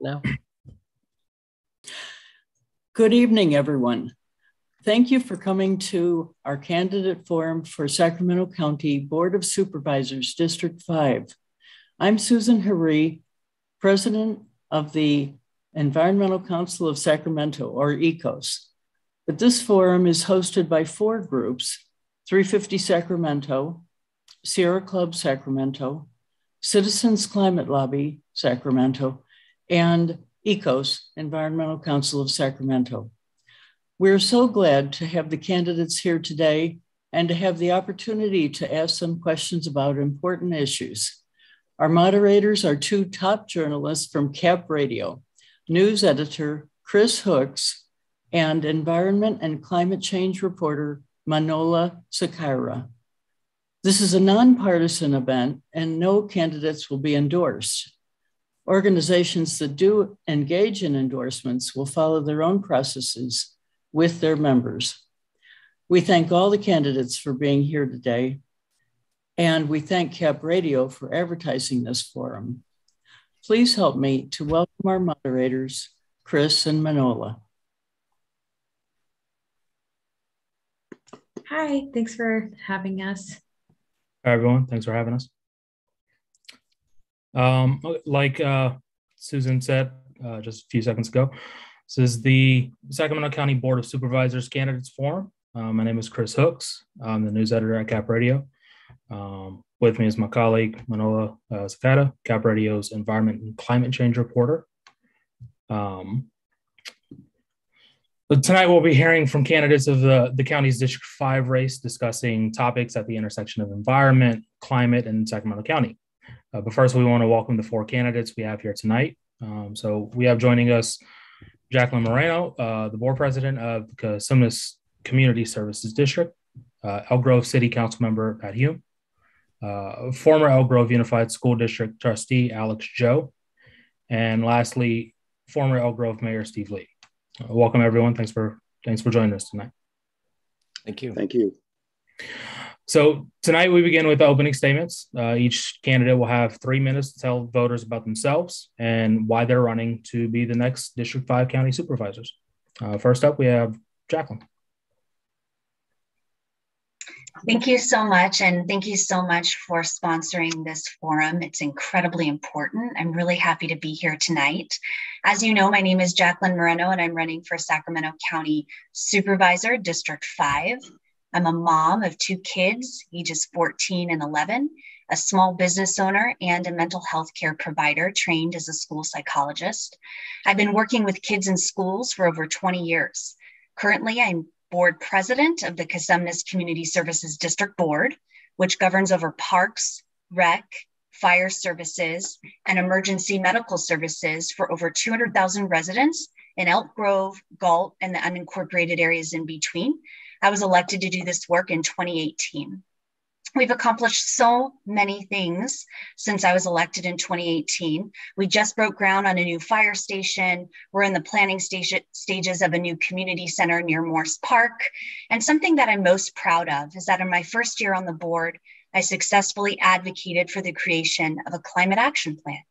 No. Good evening, everyone. Thank you for coming to our candidate forum for Sacramento County Board of Supervisors, District 5. I'm Susan Haree, President of the Environmental Council of Sacramento, or ECOS. But this forum is hosted by 4 groups: 350 Sacramento, Sierra Club Sacramento, Citizens Climate Lobby Sacramento, and ECOS, Environmental Council of Sacramento. We're so glad to have the candidates here today and to have the opportunity to ask some questions about important issues. Our moderators are 2 top journalists from CAP Radio, news editor Kris Hooks and environment and climate change reporter Manola Secaira. This is a nonpartisan event and no candidates will be endorsed. Organizations that do engage in endorsements will follow their own processes with their members. We thank all the candidates for being here today, and we thank CAP Radio for advertising this forum. Please help me to welcome our moderators, Kris and Manola. Hi, thanks for having us. Hi, everyone. Thanks for having us. Like Susan said just a few seconds ago, this is the Sacramento County Board of Supervisors Candidates Forum. My name is Kris Hooks. I'm the news editor at CAP Radio. With me is my colleague, Manola Secaira, CAP Radio's environment and climate change reporter. Tonight, we'll be hearing from candidates of the county's District 5 race, discussing topics at the intersection of environment, climate, and Sacramento County. But first, we want to welcome the 4 candidates we have here tonight. So we have joining us Jaclyn Moreno, the board president of the Cosumnes Community Services District, Elk Grove City Council member Pat Hume, former Elk Grove Unified School District trustee Alex Joe, and lastly, former Elk Grove Mayor Steve Lee. Welcome, everyone. Thanks for joining us tonight. Thank you. Thank you. So tonight we begin with opening statements. Each candidate will have 3 minutes to tell voters about themselves and why they're running to be the next District 5 county supervisors. First up, we have Jaclyn. Thank you so much, and thank you so much for sponsoring this forum. It's incredibly important. I'm really happy to be here tonight. As you know, my name is Jaclyn Moreno, and I'm running for Sacramento County Supervisor, District 5. I'm a mom of 2 kids, ages 14 and 11, a small business owner, and a mental health care provider trained as a school psychologist. I've been working with kids in schools for over 20 years. Currently, I'm board president of the Cosumnes Community Services District Board, which governs over parks, rec, fire services, and emergency medical services for over 200,000 residents in Elk Grove, Galt, and the unincorporated areas in between. I was elected to do this work in 2018. We've accomplished so many things since I was elected in 2018. We just broke ground on a new fire station. We're in the planning stages of a new community center near Morse Park. And something that I'm most proud of is that in my first year on the board, I successfully advocated for the creation of a climate action plan.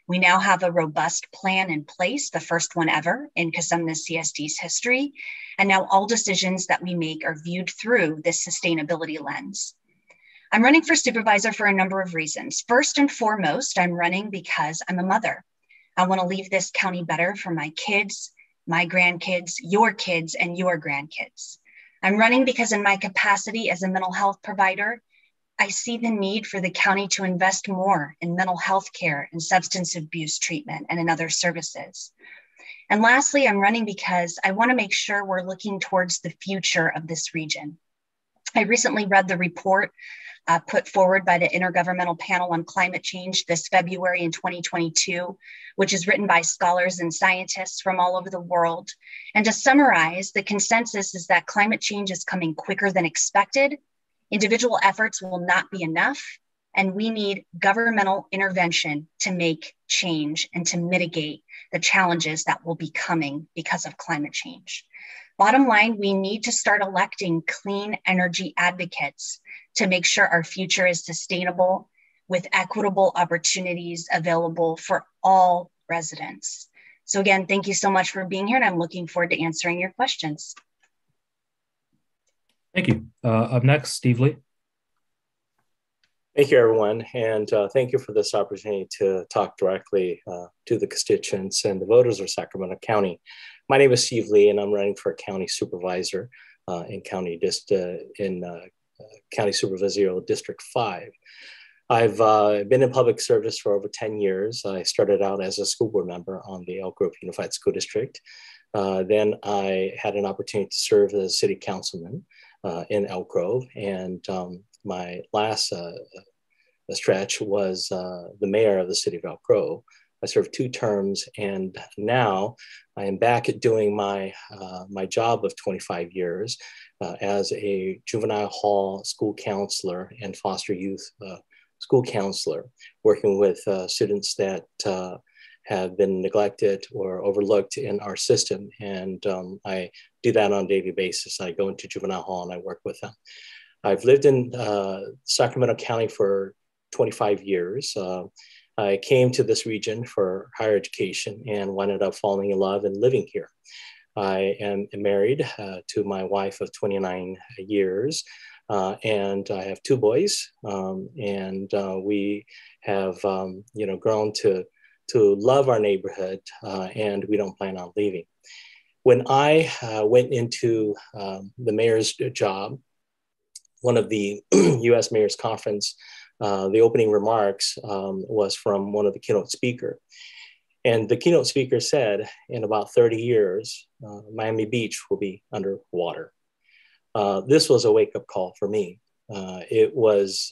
We now have a robust plan in place, the first one ever in Cosumnes CSD's history. And now all decisions that we make are viewed through this sustainability lens. I'm running for supervisor for a number of reasons. First and foremost, I'm running because I'm a mother. I want to leave this county better for my kids, my grandkids, and your grandkids. I'm running because in my capacity as a mental health provider, I see the need for the county to invest more in mental health care and substance abuse treatment and in other services. And lastly, I'm running because I want to make sure we're looking towards the future of this region. I recently read the report put forward by the Intergovernmental Panel on Climate Change this February in 2022, which is written by scholars and scientists from all over the world. And to summarize, the consensus is that climate change is coming quicker than expected. Individual efforts will not be enough, and we need governmental intervention to make change and to mitigate the challenges that will be coming because of climate change. Bottom line, we need to start electing clean energy advocates to make sure our future is sustainable with equitable opportunities available for all residents. So again, thank you so much for being here, and I'm looking forward to answering your questions. Thank you. Up next, Steve Lee. Thank you, everyone, and thank you for this opportunity to talk directly to the constituents and the voters of Sacramento County. My name is Steve Lee, and I'm running for County Supervisor in County Supervisorial District 5. I've been in public service for over 10 years. I started out as a school board member on the Elk Grove Unified School District. Then I had an opportunity to serve as a city councilman in Elk Grove, and my last stretch was the mayor of the city of Elk Grove. I served 2 terms, and now I am back at doing my job of 25 years as a juvenile hall school counselor and foster youth school counselor, working with students that have been neglected or overlooked in our system. And I do that on a daily basis. I go into juvenile hall and I work with them. I've lived in Sacramento County for 25 years. I came to this region for higher education and ended up falling in love and living here. I am married to my wife of 29 years, and I have 2 boys, and we have grown to love our neighborhood, and we don't plan on leaving. When I went into the mayor's job, one of the U.S. Mayor's Conference, the opening remarks was from one of the keynote speakers. And the keynote speaker said, in about 30 years, Miami Beach will be underwater. This was a wake-up call for me. It was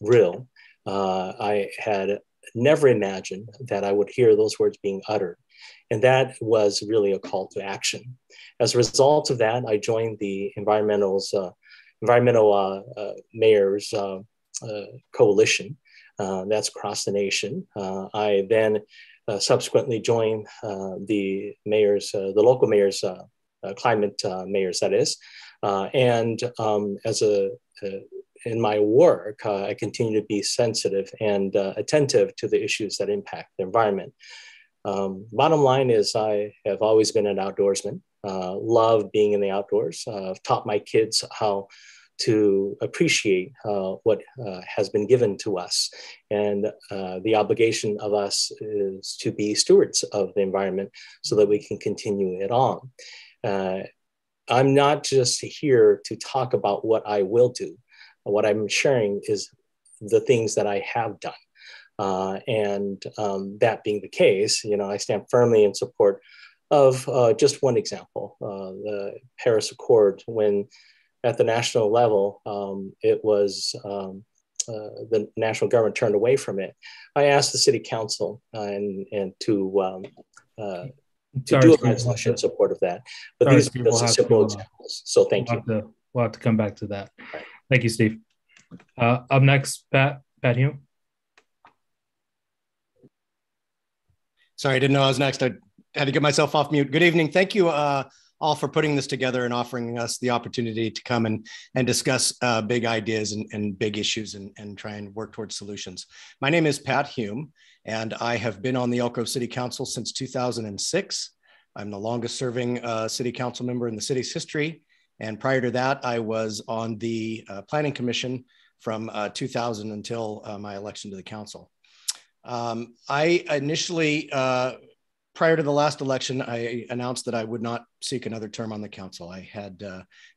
real. I had never imagined that I would hear those words being uttered. And that was really a call to action. As a result of that, I joined the Environmental Mayors Coalition. That's across the nation. I then subsequently joined the local mayors, climate mayors, that is. In my work, I continue to be sensitive and attentive to the issues that impact the environment. Bottom line is I have always been an outdoorsman, love being in the outdoors. I've taught my kids how to appreciate what has been given to us. And the obligation of us is to be stewards of the environment so that we can continue it on. I'm not just here to talk about what I will do. What I'm sharing is the things that I have done. That being the case, I stand firmly in support of just one example, the Paris Accord. When at the national level, it was the national government turned away from it. I asked the city council to do a resolution in support of that. But these are just simple examples. So thank you. We'll have to come back to that. Right. Thank you, Steve. Up next, Pat Hume. Sorry, I didn't know I was next. I had to get myself off mute. Good evening. Thank you all for putting this together and offering us the opportunity to come and discuss big ideas and big issues and try and work towards solutions. My name is Pat Hume, and I have been on the Elk Grove City Council since 2006. I'm the longest serving city council member in the city's history. And prior to that, I was on the Planning Commission from 2000 until my election to the council. I initially, prior to the last election, I announced that I would not seek another term on the council. I had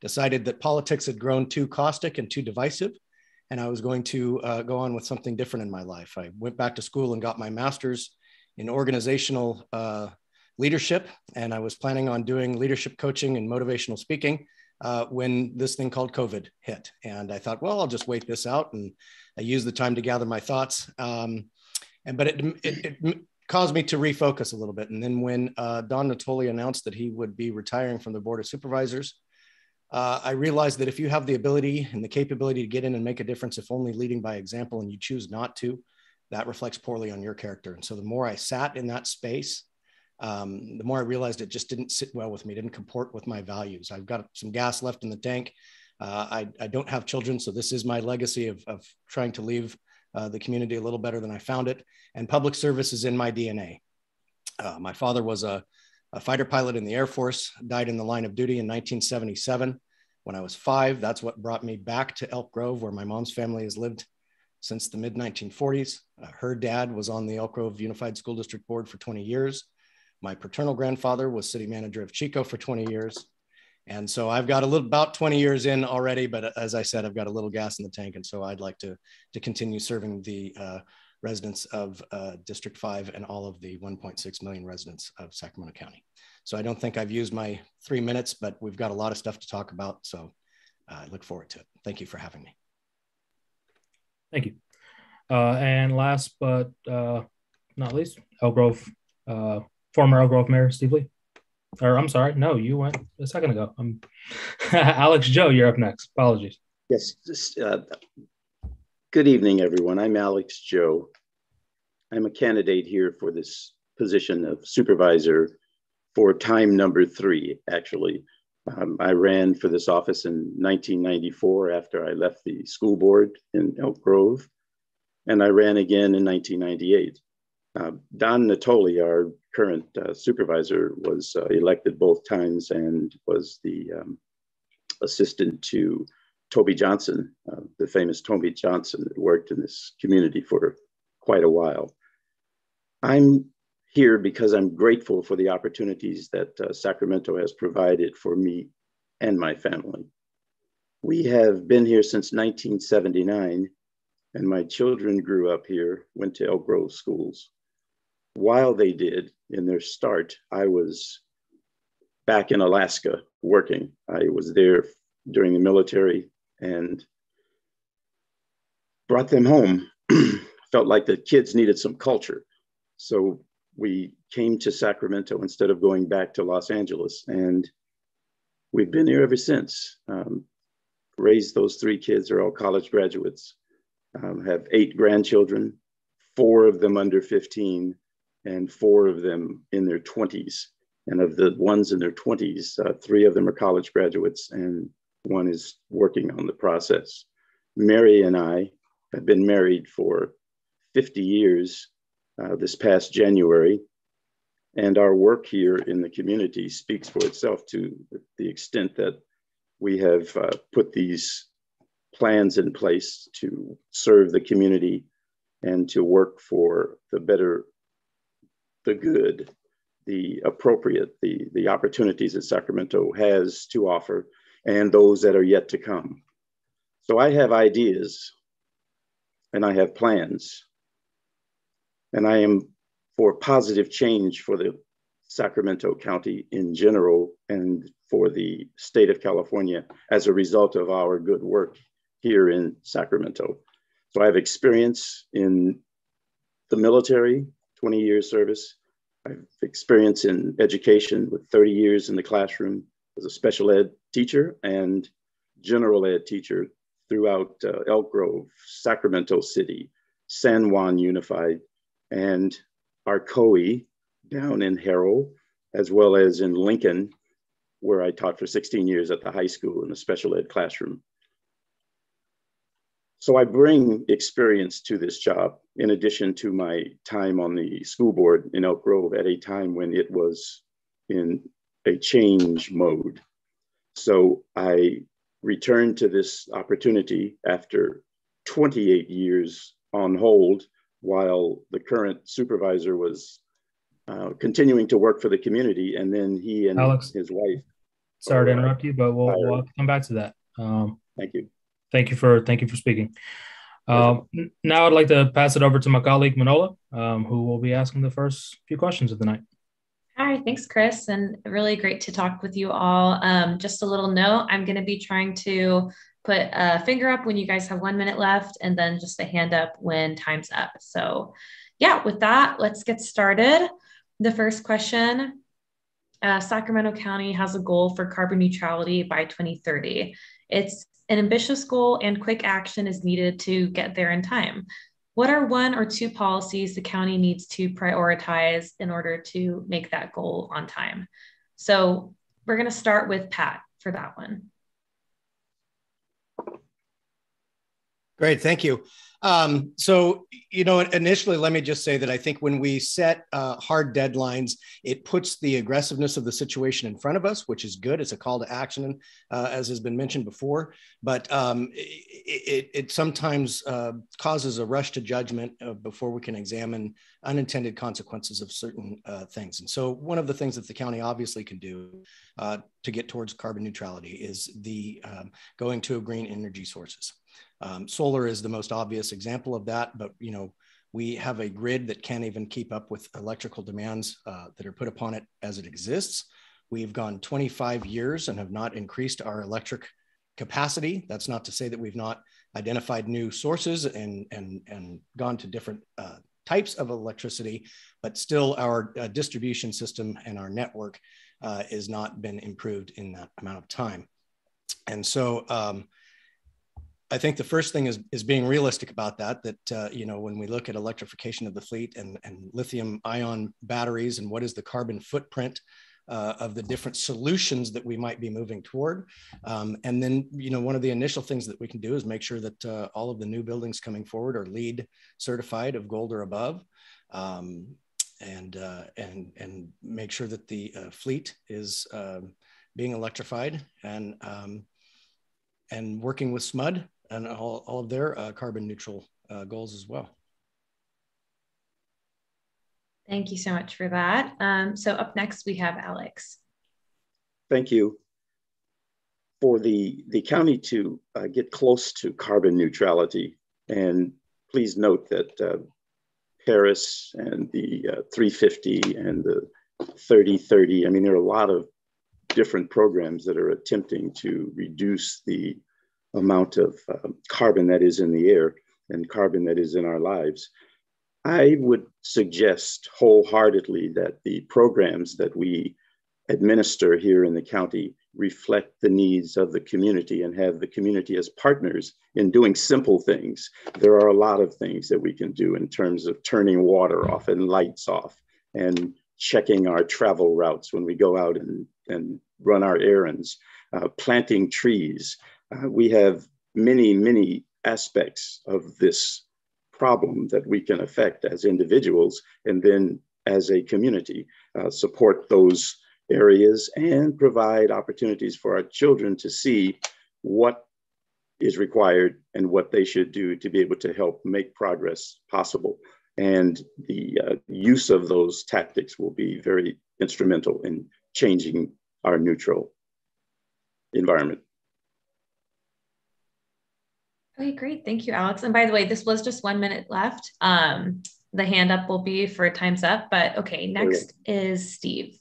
decided that politics had grown too caustic and too divisive, and I was going to go on with something different in my life. I went back to school and got my master's in organizational leadership, and I was planning on doing leadership coaching and motivational speaking when this thing called COVID hit. And I thought, well, I'll just wait this out. And I used the time to gather my thoughts. But it caused me to refocus a little bit. And then when Don Natoli announced that he would be retiring from the Board of Supervisors, I realized that if you have the ability and the capability to get in and make a difference, if only leading by example, and you choose not to, that reflects poorly on your character. And so the more I sat in that space, the more I realized it just didn't sit well with me, didn't comport with my values. I've got some gas left in the tank. I don't have children, so this is my legacy of trying to leave the community a little better than I found it. And public service is in my DNA. My father was a fighter pilot in the Air Force, died in the line of duty in 1977. When I was 5, that's what brought me back to Elk Grove, where my mom's family has lived since the mid-1940s. Her dad was on the Elk Grove Unified School District Board for 20 years. My paternal grandfather was city manager of Chico for 20 years. And so I've got about 20 years in already, but as I said, I've got a little gas in the tank. And so I'd like to continue serving the residents of District 5 and all of the 1.6 million residents of Sacramento County. So I don't think I've used my 3 minutes, but we've got a lot of stuff to talk about. So I look forward to it. Thank you for having me. Thank you. And last but not least, Elk Grove, former Elk Grove Mayor Steve Lee. Or I'm sorry, no, you went a second ago. Alex Joe, you're up next. Apologies. Yes. Good evening, everyone. I'm Alex Joe. I'm a candidate here for this position of supervisor for time number 3, actually. I ran for this office in 1994 after I left the school board in Elk Grove, and I ran again in 1998. Don Natoli, our current supervisor, was elected both times and was the assistant to Toby Johnson, the famous Toby Johnson that worked in this community for quite a while. I'm here because I'm grateful for the opportunities that Sacramento has provided for me and my family. We have been here since 1979, and my children grew up here, went to Elk Grove schools. While they did, in their start, I was back in Alaska working. I was there during the military and brought them home. Felt like the kids needed some culture. So we came to Sacramento instead of going back to Los Angeles. And we've been here ever since. Raised those 3 kids, are all college graduates. Have 8 grandchildren, 4 of them under 15, and 4 of them in their 20s. And of the ones in their 20s, 3 of them are college graduates and 1 is working on the process. Mary and I have been married for 50 years this past January. And our work here in the community speaks for itself to the extent that we have put these plans in place to serve the community and to work for the better, the good, the appropriate, the opportunities that Sacramento has to offer and those that are yet to come. So I have ideas and I have plans, and I am for positive change for the Sacramento County in general and for the state of California as a result of our good work here in Sacramento. So I have experience in the military, 20 years service. I have experience in education with 30 years in the classroom as a special ed teacher and general ed teacher throughout Elk Grove, Sacramento City, San Juan Unified, and Arcoe down in Harrell, as well as in Lincoln, where I taught for 16 years at the high school in a special ed classroom. So I bring experience to this job in addition to my time on the school board in Elk Grove at a time when it was in a change mode. So I returned to this opportunity after 28 years on hold while the current supervisor was continuing to work for the community, and then he and Alex, his wife. Sorry to interrupt you, but we'll come back to that. Thank you. Thank you for speaking. Now I'd like to pass it over to my colleague Manola, who will be asking the first few questions of the night. Hi, thanks, Kris, and really great to talk with you all. Just a little note, I'm going to be trying to put a finger up when you guys have 1 minute left, and then just a hand up when time's up. So yeah, with that, let's get started. The first question, Sacramento County has a goal for carbon neutrality by 2030. It's an ambitious goal and quick action is needed to get there in time. What are 1 or 2 policies the county needs to prioritize in order to make that goal on time? So we're going to start with Pat for that one. Great, thank you. So, initially, let me just say that I think when we set hard deadlines, it puts the aggressiveness of the situation in front of us, which is good. It's a call to action, as has been mentioned before, but it sometimes causes a rush to judgment before we can examine unintended consequences of certain things. And so one of the things that the county obviously can do to get towards carbon neutrality is the going to green energy sources. Solar is the most obvious example of that, but we have a grid that can't even keep up with electrical demands that are put upon it as it exists. We've gone 25 years and have not increased our electric capacity. That's not to say that we've not identified new sources and gone to different types of electricity, but still our distribution system and our network has not been improved in that amount of time. And so I think the first thing is being realistic about that, when we look at electrification of the fleet and lithium ion batteries and what is the carbon footprint of the different solutions that we might be moving toward. And then, one of the initial things that we can do is make sure that all of the new buildings coming forward are LEED certified of gold or above, and make sure that the fleet is being electrified and working with SMUD and all of their carbon neutral goals as well. Thank you so much for that. So up next, we have Alex. Thank you. For the county to get close to carbon neutrality, and please note that Paris and the 350 and the 30-30, I mean, there are a lot of different programs that are attempting to reduce the amount of carbon that is in the air and carbon that is in our lives. I would suggest wholeheartedly that the programs that we administer here in the county reflect the needs of the community and have the community as partners in doing simple things. There are a lot of things that we can do in terms of turning water off and lights off and checking our travel routes when we go out and run our errands, planting trees. We have many, many aspects of this problem that we can affect as individuals, and then as a community, support those areas and provide opportunities for our children to see what is required and what they should do to be able to help make progress possible. And the use of those tactics will be very instrumental in changing our neutral environment. Okay, great. Thank you, Alex. And by the way, this was just 1 minute left. The hand up will be for time's up, but okay, next is Steve.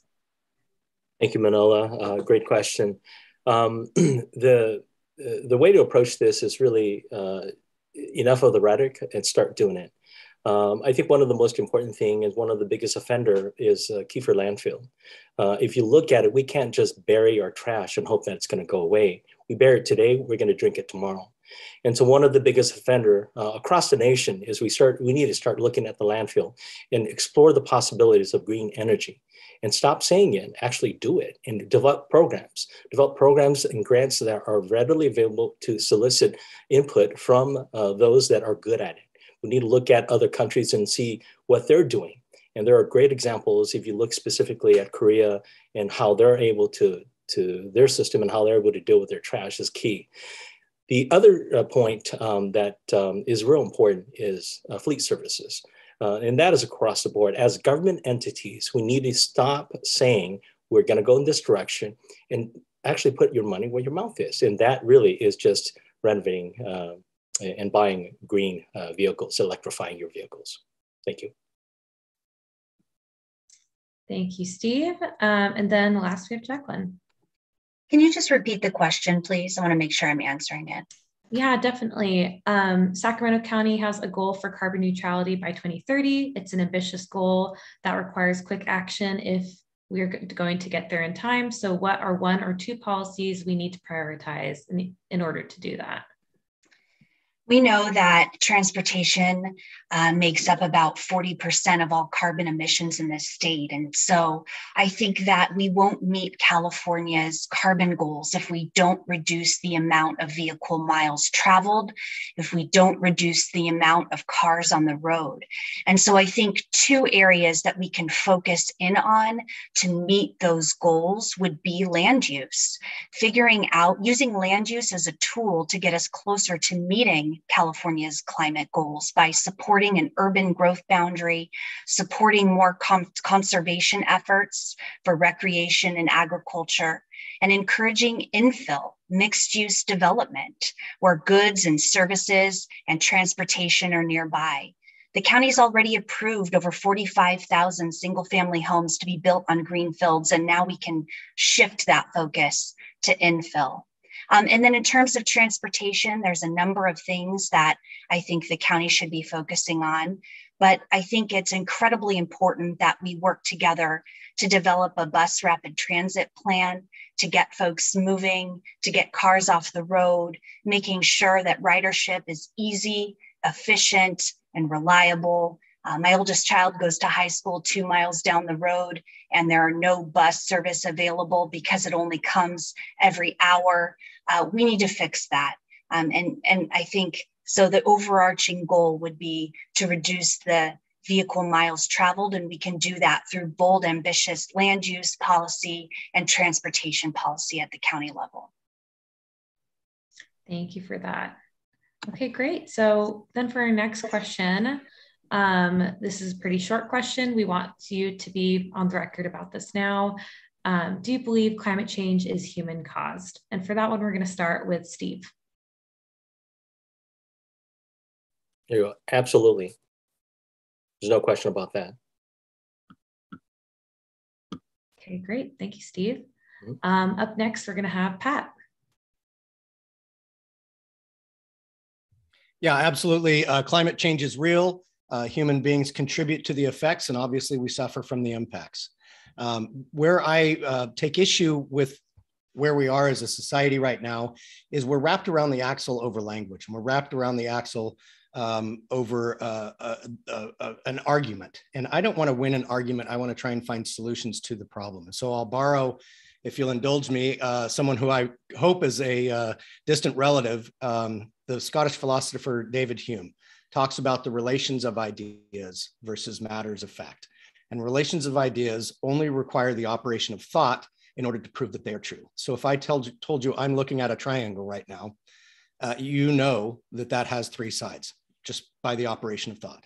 Thank you, Manola. Great question. The way to approach this is really enough of the rhetoric and start doing it. I think one of the most important thing is one of the biggest offender is Kiefer landfill. If you look at it, we can't just bury our trash and hope that it's going to go away. We bury it today, we're going to drink it tomorrow. And so one of the biggest offender across the nation is we need to start looking at the landfill and explore the possibilities of green energy and stop saying it, actually do it, and develop programs and grants that are readily available to solicit input from those that are good at it. We need to look at other countries and see what they're doing. And there are great examples if you look specifically at Korea and how they're able to their system and how they're able to deal with their trash is key. The other point that is real important is fleet services. And that is across the board. As government entities, we need to stop saying we're going to go in this direction and actually put your money where your mouth is. And that really is just renovating and buying green vehicles, electrifying your vehicles. Thank you. Thank you, Steve. And then last we have Jaclyn. Can you just repeat the question, please? I want to make sure I'm answering it. Yeah, definitely. Sacramento County has a goal for carbon neutrality by 2030. It's an ambitious goal that requires quick action if we're going to get there in time. So what are 1 or 2 policies we need to prioritize in order to do that? We know that transportation makes up about 40% of all carbon emissions in this state. And so I think that we won't meet California's carbon goals if we don't reduce the amount of vehicle miles traveled, if we don't reduce the amount of cars on the road. And so I think two areas that we can focus in on to meet those goals would be land use, figuring out, using land use as a tool to get us closer to meeting California's climate goals by supporting an urban growth boundary, supporting more conservation efforts for recreation and agriculture, and encouraging infill, mixed-use development where goods and services and transportation are nearby. The county's already approved over 45,000 single-family homes to be built on greenfields, and now we can shift that focus to infill. And then in terms of transportation, there's a number of things that I think the county should be focusing on. But I think it's incredibly important that we work together to develop a bus rapid transit plan, to get folks moving, to get cars off the road, making sure that ridership is easy, efficient, and reliable. My oldest child goes to high school 2 miles down the road, and there are no bus service available because it only comes every hour. We need to fix that. And I think so the overarching goal would be to reduce the vehicle miles traveled, and we can do that through bold, ambitious land use policy and transportation policy at the county level. Thank you for that. Okay, great. So then for our next question, this is a pretty short question. We want you to be on the record about this now. Do you believe climate change is human caused? And for that one, we're going to start with Steve. There you go. Absolutely. There's no question about that. Okay, great. Thank you, Steve. Up next, we're going to have Pat. Yeah, absolutely. Climate change is real. Human beings contribute to the effects, and obviously we suffer from the impacts. Where I take issue with where we are as a society right now is we're wrapped around the axle over language, and we're wrapped around the axle over an argument. And I don't want to win an argument. I want to try and find solutions to the problem. And so I'll borrow, if you'll indulge me, someone who I hope is a distant relative, the Scottish philosopher David Hume talks about the relations of ideas versus matters of fact. And relations of ideas only require the operation of thought in order to prove that they are true. So if I told you I'm looking at a triangle right now, you know that that has three sides just by the operation of thought.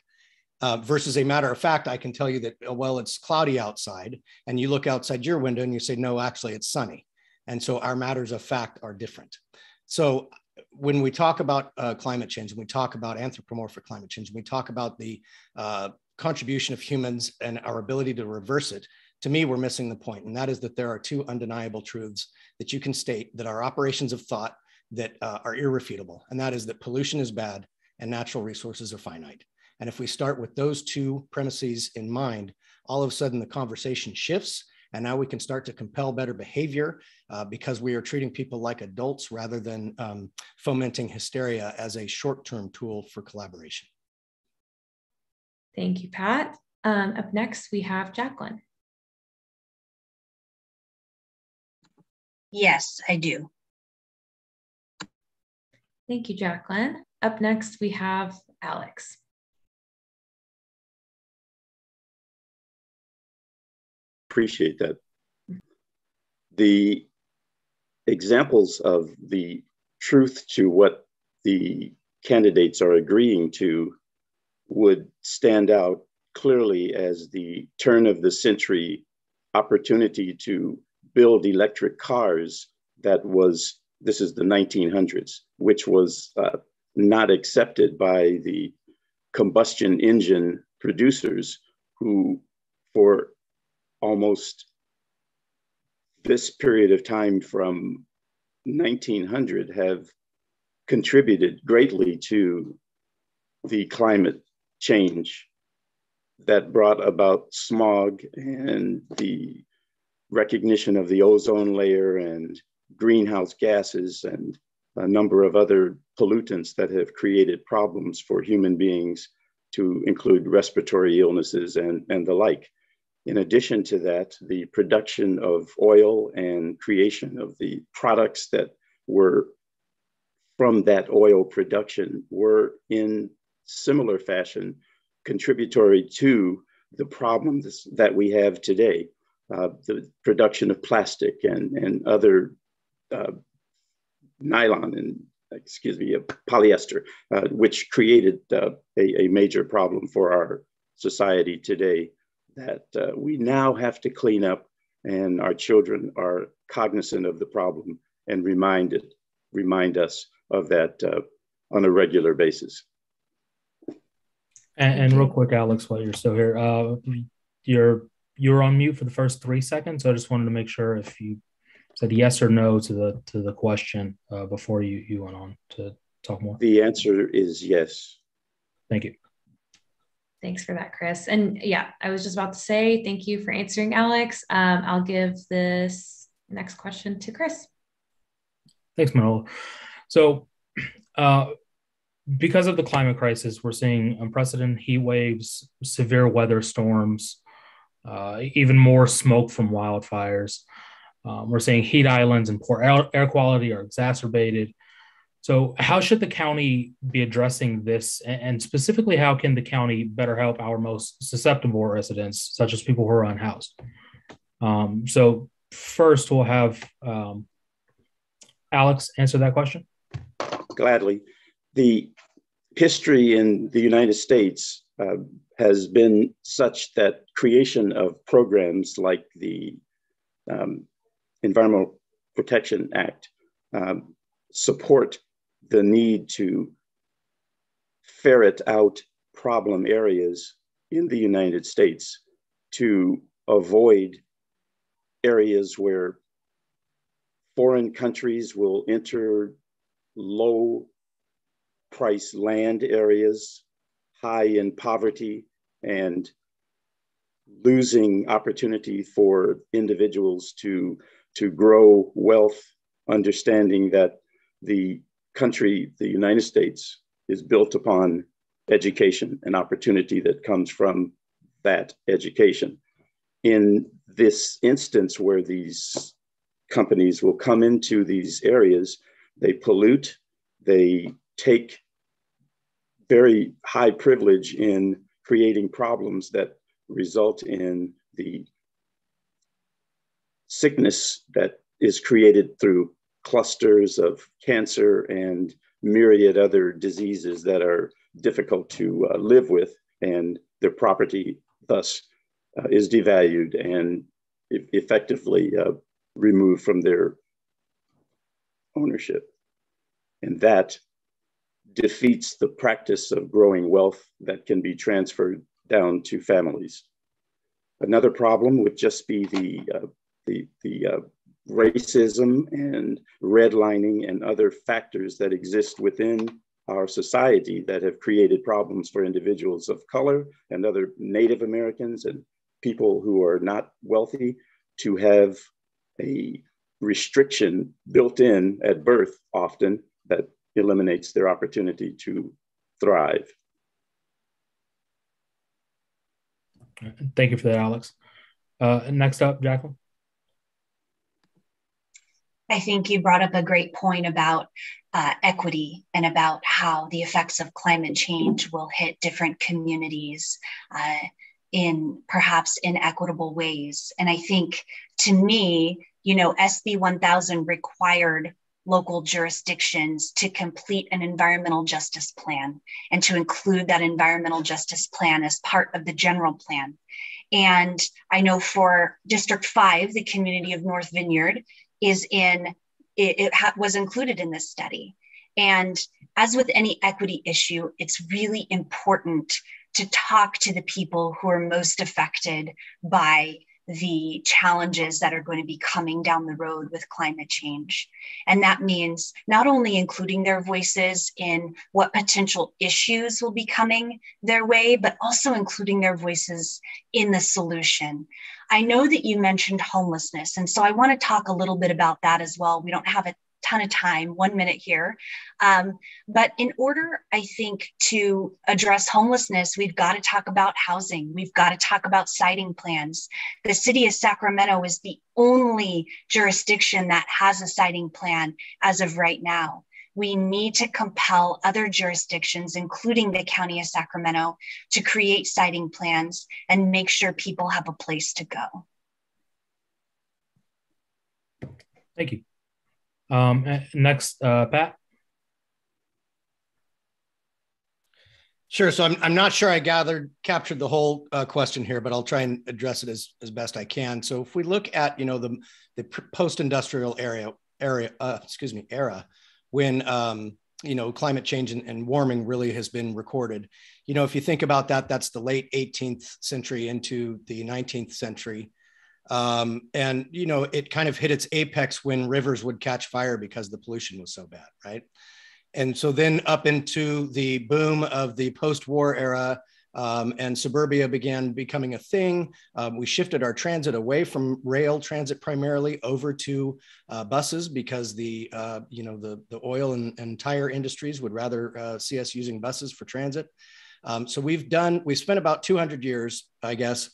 Versus a matter of fact, I can tell you that, well, it's cloudy outside, and you look outside your window and you say, no, actually it's sunny. And so our matters of fact are different. So when we talk about climate change, and we talk about anthropomorphic climate change, and we talk about the contribution of humans and our ability to reverse it, to me, we're missing the point. And that is that there are two undeniable truths that you can state that are operations of thought that are irrefutable. And that is that pollution is bad and natural resources are finite. And if we start with those two premises in mind, all of a sudden the conversation shifts. And now we can start to compel better behavior because we are treating people like adults rather than fomenting hysteria as a short-term tool for collaboration. Thank you, Pat. Up next, we have Jaclyn. Yes, I do. Thank you, Jaclyn. Up next, we have Alex. Appreciate that. The examples of the truth to what the candidates are agreeing to would stand out clearly as the turn of the century opportunity to build electric cars that was, this is the 1900s, which was not accepted by the combustion engine producers who for almost this period of time from 1900 have contributed greatly to the climate change that brought about smog and the recognition of the ozone layer and greenhouse gases and a number of other pollutants that have created problems for human beings, to include respiratory illnesses and the like. In addition to that, the production of oil and creation of the products that were from that oil production were in similar fashion contributory to the problems that we have today. The production of plastic and other nylon and polyester, which created a major problem for our society today that we now have to clean up, and our children are cognizant of the problem and remind us of that on a regular basis. And real quick, Alex, while you're still here, you're on mute for the first 3 seconds. So I just wanted to make sure if you said yes or no to the question before you went on to talk more. The answer is yes. Thank you. Thanks for that, Kris. And yeah, I was just about to say thank you for answering, Alex. I'll give this next question to Kris. Thanks, Manola. So because of the climate crisis, we're seeing unprecedented heat waves, severe weather storms, even more smoke from wildfires. We're seeing heat islands and poor air quality are exacerbated. So how should the county be addressing this? And specifically, how can the county better help our most susceptible residents, such as people who are unhoused? So first, we'll have Alex answer that question. Gladly. The history in the United States has been such that creation of programs like the Environmental Protection Act support the need to ferret out problem areas in the United States to avoid areas where foreign countries will enter low price land areas, high in poverty, and losing opportunity for individuals to grow wealth, understanding that the country, the United States, is built upon education and opportunity that comes from that education. In this instance where these companies will come into these areas, they pollute, they take very high privilege in creating problems that result in the sickness that is created through clusters of cancer and myriad other diseases that are difficult to live with, and their property thus is devalued and effectively removed from their ownership. And that defeats the practice of growing wealth that can be transferred down to families. Another problem would just be the racism and redlining and other factors that exist within our society that have created problems for individuals of color and other Native Americans and people who are not wealthy to have a restriction built in at birth often that eliminates their opportunity to thrive. Thank you for that, Alex. Next up, Jaclyn. I think you brought up a great point about equity and about how the effects of climate change will hit different communities in perhaps inequitable ways. And I think, to me, SB 1000 required local jurisdictions to complete an environmental justice plan and to include that environmental justice plan as part of the general plan. And I know for District 5, the community of North Vineyard was included in this study. And as with any equity issue, it's really important to talk to the people who are most affected by the challenges that are going to be coming down the road with climate change. And that means not only including their voices in what potential issues will be coming their way, but also including their voices in the solution. I know that you mentioned homelessness, and so I want to talk a little bit about that as well. We don't have a ton of time, 1 minute here. But in order, I think, to address homelessness, we've got to talk about housing. We've got to talk about siting plans. The city of Sacramento is the only jurisdiction that has a siting plan as of right now. We need to compel other jurisdictions, including the County of Sacramento, to create siting plans and make sure people have a place to go. Thank you. Next, Pat. Sure. So I'm not sure I captured the whole question here, but I'll try and address it as best I can. So if we look at, the post-industrial era, when climate change and warming really has been recorded. If you think about that, that's the late 18th century into the 19th century. And it kind of hit its apex when rivers would catch fire because the pollution was so bad, right? And so then up into the boom of the post-war era, and suburbia began becoming a thing. We shifted our transit away from rail transit primarily over to buses because the oil and tire industries would rather see us using buses for transit. So we've spent about 200 years, I guess,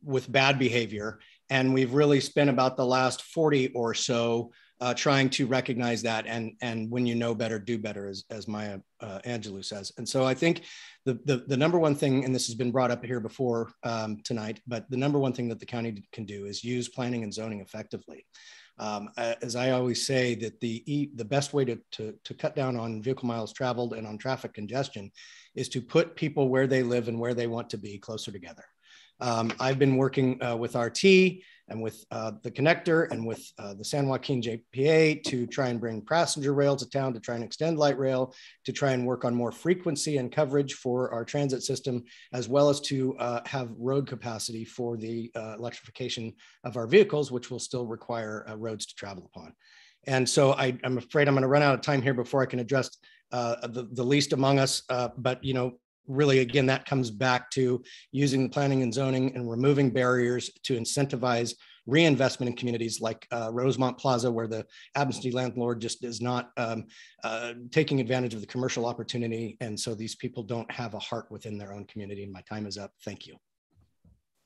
with bad behavior. And we've really spent about the last 40 or so trying to recognize that, and when you know better, do better, as Maya Angelou says. And so I think the number one thing, and this has been brought up here before tonight, but the number one thing that the county can do is use planning and zoning effectively. As I always say, that the best way to cut down on vehicle miles traveled and on traffic congestion is to put people where they live and where they want to be closer together. I've been working with RT and with the connector and with the San Joaquin JPA to try and bring passenger rail to town, to try and extend light rail, to try and work on more frequency and coverage for our transit system, as well as to have road capacity for the electrification of our vehicles, which will still require roads to travel upon. And so I'm afraid I'm going to run out of time here before I can address the least among us, but really, again, that comes back to using the planning and zoning and removing barriers to incentivize reinvestment in communities like Rosemont Plaza, where the absentee landlord just is not taking advantage of the commercial opportunity. And so these people don't have a heart within their own community. And my time is up. Thank you.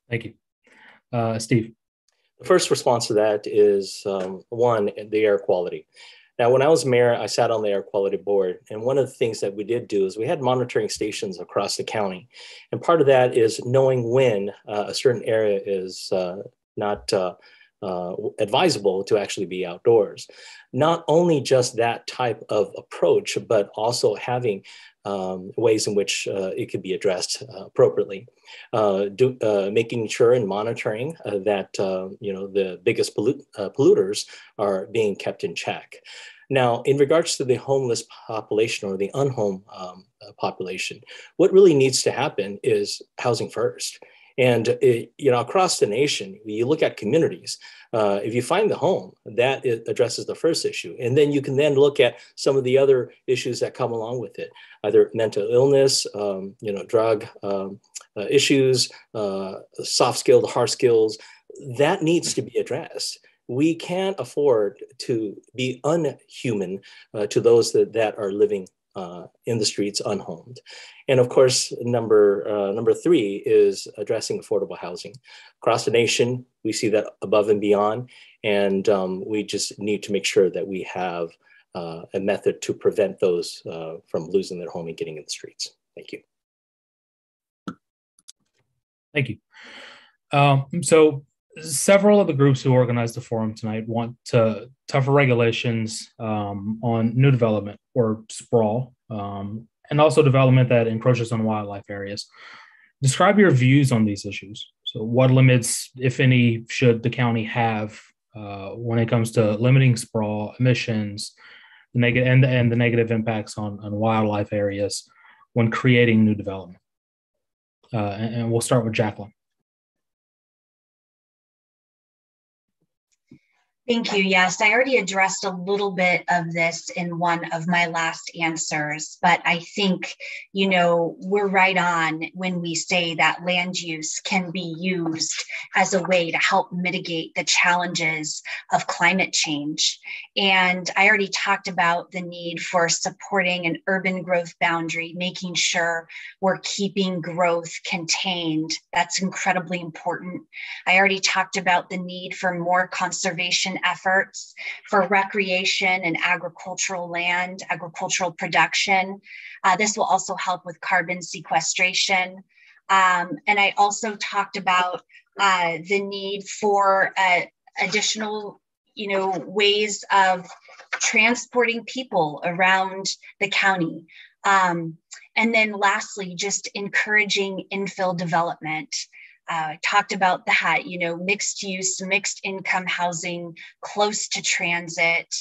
Thank you. Steve. The first response to that is, one, the air quality. Now, when I was mayor, I sat on the air quality board. And one of the things that we did do is we had monitoring stations across the county. And part of that is knowing when a certain area is not advisable to actually be outdoors. Not only just that type of approach, but also having ways in which it could be addressed appropriately. Making sure and monitoring that the biggest polluters are being kept in check. Now, in regards to the homeless population or the unhomed population, what really needs to happen is housing first. And across the nation, you look at communities. If you find the home, that addresses the first issue, and then you can then look at some of the other issues that come along with it, either mental illness, drug issues, soft skills, hard skills. That needs to be addressed. We can't afford to be unhuman to those that are living in the streets unhomed. And of course, number three is addressing affordable housing. Across the nation, we see that above and beyond, and we just need to make sure that we have a method to prevent those from losing their home and getting in the streets. Thank you. Thank you. So several of the groups who organized the forum tonight want tougher regulations on new development or sprawl, and also development that encroaches on wildlife areas. Describe your views on these issues. So what limits, if any, should the county have when it comes to limiting sprawl, emissions, and the negative impacts on wildlife areas when creating new development? And we'll start with Jaclyn. Thank you. Yes, I already addressed a little bit of this in one of my last answers, but I think, we're right on when we say that land use can be used as a way to help mitigate the challenges of climate change. And I already talked about the need for supporting an urban growth boundary, making sure we're keeping growth contained. That's incredibly important. I already talked about the need for more conservation efforts for recreation and agricultural land, agricultural production. This will also help with carbon sequestration. And I also talked about the need for additional, ways of transporting people around the county. And then lastly, just encouraging infill development. Talked about that, mixed use, mixed income housing close to transit.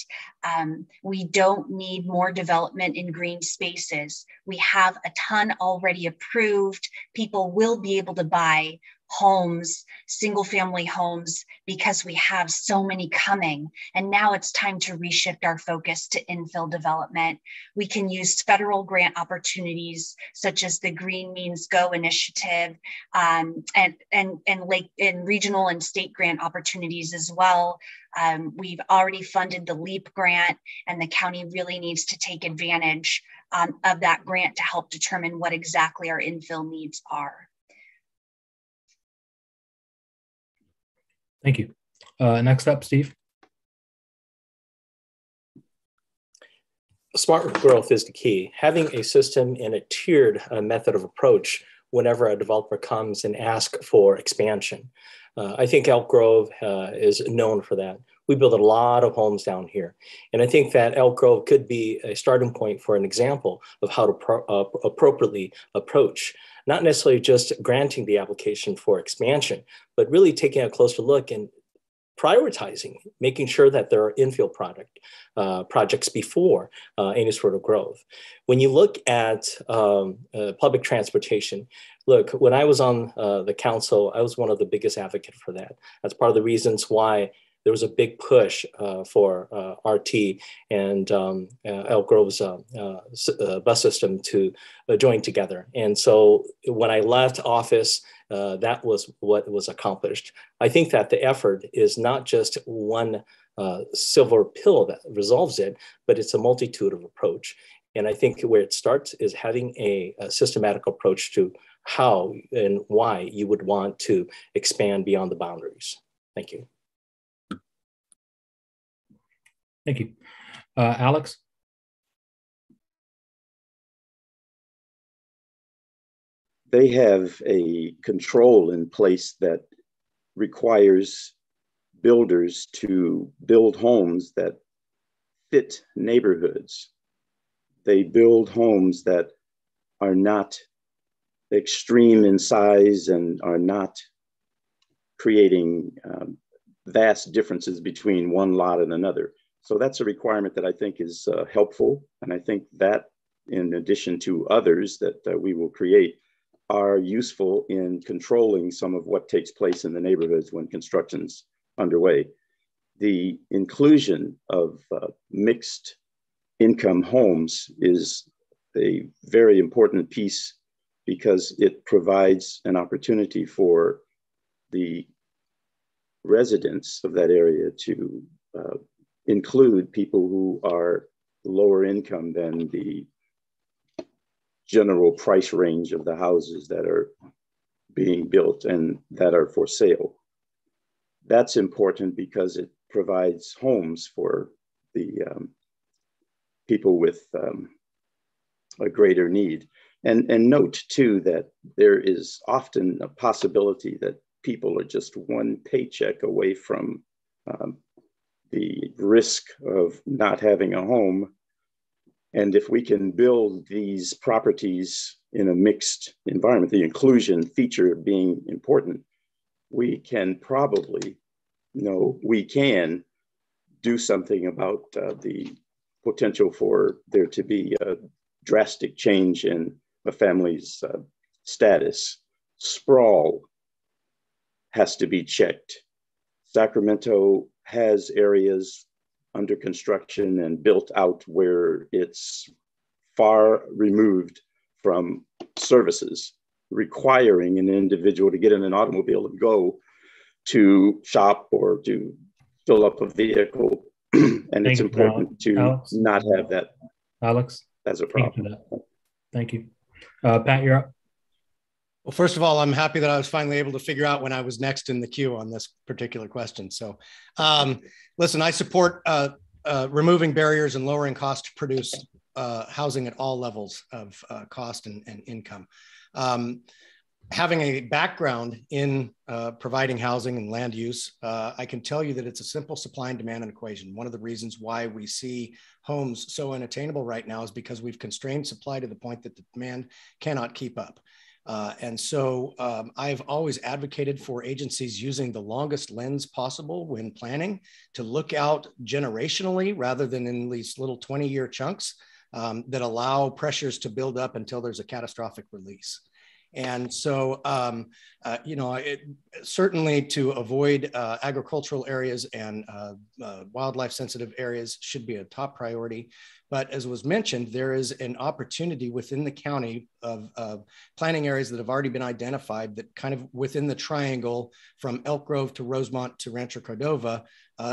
We don't need more development in green spaces. We have a ton already approved. People will be able to buy homes, single family homes, because we have so many coming. And now it's time to reshift our focus to infill development. We can use federal grant opportunities such as the Green Means Go initiative, and regional and state grant opportunities as well. We've already funded the LEAP grant, and the county really needs to take advantage of that grant to help determine what exactly our infill needs are. Thank you. Next up, Steve. Smart growth is the key. Having a system and a tiered method of approach whenever a developer comes and asks for expansion. I think Elk Grove is known for that. We build a lot of homes down here. And I think that Elk Grove could be a starting point for an example of how to appropriately approach, not necessarily just granting the application for expansion, but really taking a closer look and prioritizing, making sure that there are infill projects before any sort of growth. When you look at public transportation, look, when I was on the council, I was one of the biggest advocates for that. That's part of the reasons why there was a big push for RT and Elk Grove's bus system to join together. And so when I left office, that was what was accomplished. I think that the effort is not just one silver pill that resolves it, but it's a multitude of approach. And I think where it starts is having a systematic approach to how and why you would want to expand beyond the boundaries. Thank you. Thank you. Alex? They have a control in place that requires builders to build homes that fit neighborhoods. They build homes that are not extreme in size and are not creating vast differences between one lot and another. So that's a requirement that I think is helpful. And I think that, in addition to others that we will create, are useful in controlling some of what takes place in the neighborhoods when construction's underway. The inclusion of mixed income homes is a very important piece because it provides an opportunity for the residents of that area to include people who are lower income than the general price range of the houses that are being built and that are for sale. That's important because it provides homes for the people with a greater need. And note too that there is often a possibility that people are just one paycheck away from the risk of not having a home. And if we can build these properties in a mixed environment, the inclusion feature being important, we can probably, we can do something about the potential for there to be a drastic change in a family's status. Sprawl has to be checked. Sacramento has areas under construction and built out where it's far removed from services, requiring an individual to get in an automobile and go to shop or to fill up a vehicle. And it's important to not have that, Alex, as a problem. Thank you. Pat, you're up. Well, first of all, I'm happy that I was finally able to figure out when I was next in the queue on this particular question. So listen, I support removing barriers and lowering costs to produce housing at all levels of cost and income. Having a background in providing housing and land use, I can tell you that it's a simple supply and demand equation. One of the reasons why we see homes so unattainable right now is because we've constrained supply to the point that the demand cannot keep up. And so I've always advocated for agencies using the longest lens possible when planning to look out generationally rather than in these little 20-year chunks that allow pressures to build up until there's a catastrophic release. And so, certainly to avoid agricultural areas and wildlife sensitive areas should be a top priority. But as was mentioned, there is an opportunity within the county of planning areas that have already been identified that kind of within the triangle from Elk Grove to Rosemont to Rancho Cordova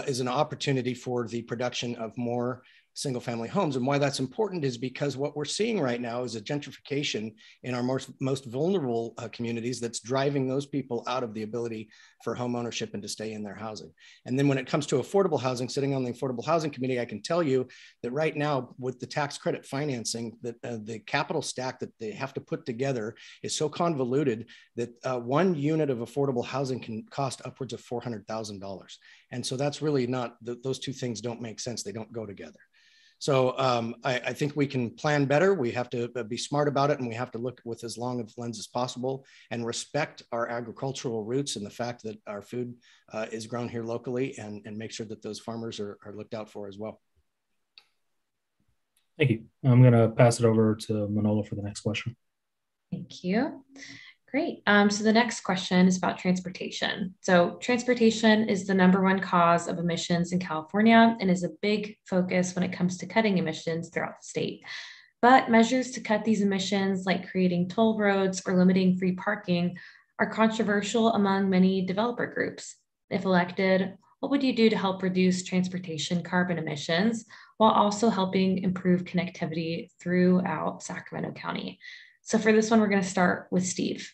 is an opportunity for the production of more single family homes. And why that's important is because what we're seeing right now is a gentrification in our most vulnerable communities that's driving those people out of the ability for home ownership and to stay in their housing. And then when it comes to affordable housing, sitting on the Affordable Housing Committee, I can tell you that right now with the tax credit financing, that the capital stack that they have to put together is so convoluted that one unit of affordable housing can cost upwards of $400,000. And so that's really not, those two things don't make sense. They don't go together. So I think we can plan better. We have to be smart about it, and we have to look with as long of a lens as possible and respect our agricultural roots and the fact that our food is grown here locally, and make sure that those farmers are looked out for as well. Thank you. I'm going to pass it over to Manola for the next question. Thank you. Great. So the next question is about transportation. So transportation is the #1 cause of emissions in California and is a big focus when it comes to cutting emissions throughout the state. But measures to cut these emissions, like creating toll roads or limiting free parking, are controversial among many developer groups. If elected, what would you do to help reduce transportation carbon emissions while also helping improve connectivity throughout Sacramento County? So for this one, we're going to start with Steve.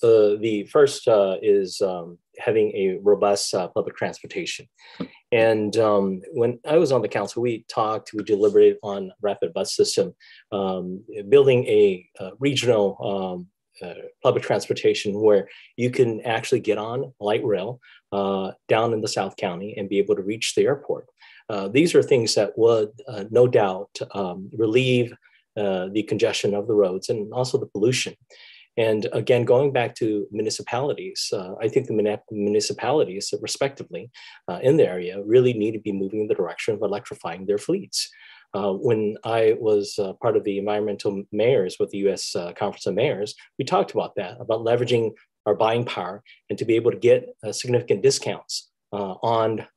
The first is having a robust public transportation. And when I was on the council, we deliberated on rapid bus system, building a regional public transportation where you can actually get on light rail down in the South County and be able to reach the airport. These are things that would no doubt relieve the congestion of the roads and also the pollution. And again, going back to municipalities, I think the municipalities, respectively, in the area really need to be moving in the direction of electrifying their fleets. When I was part of the environmental mayors with the U.S. Conference of Mayors, we talked about that, about leveraging our buying power and to be able to get significant discounts on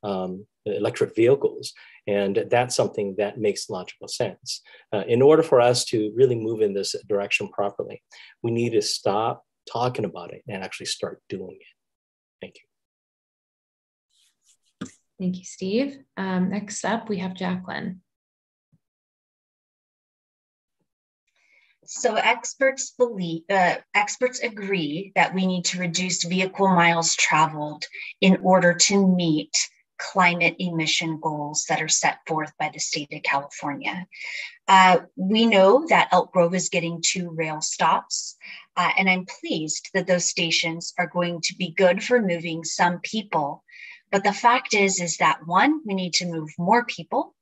electric vehicles. And that's something that makes logical sense. In order for us to really move in this direction properly, we need to stop talking about it and actually start doing it. Thank you. Thank you, Steve. Next up, we have Jaclyn. So experts agree that we need to reduce vehicle miles traveled in order to meet climate emission goals that are set forth by the state of California. We know that Elk Grove is getting 2 rail stops, and I'm pleased that those stations are going to be good for moving some people. But the fact is that 1, we need to move more people,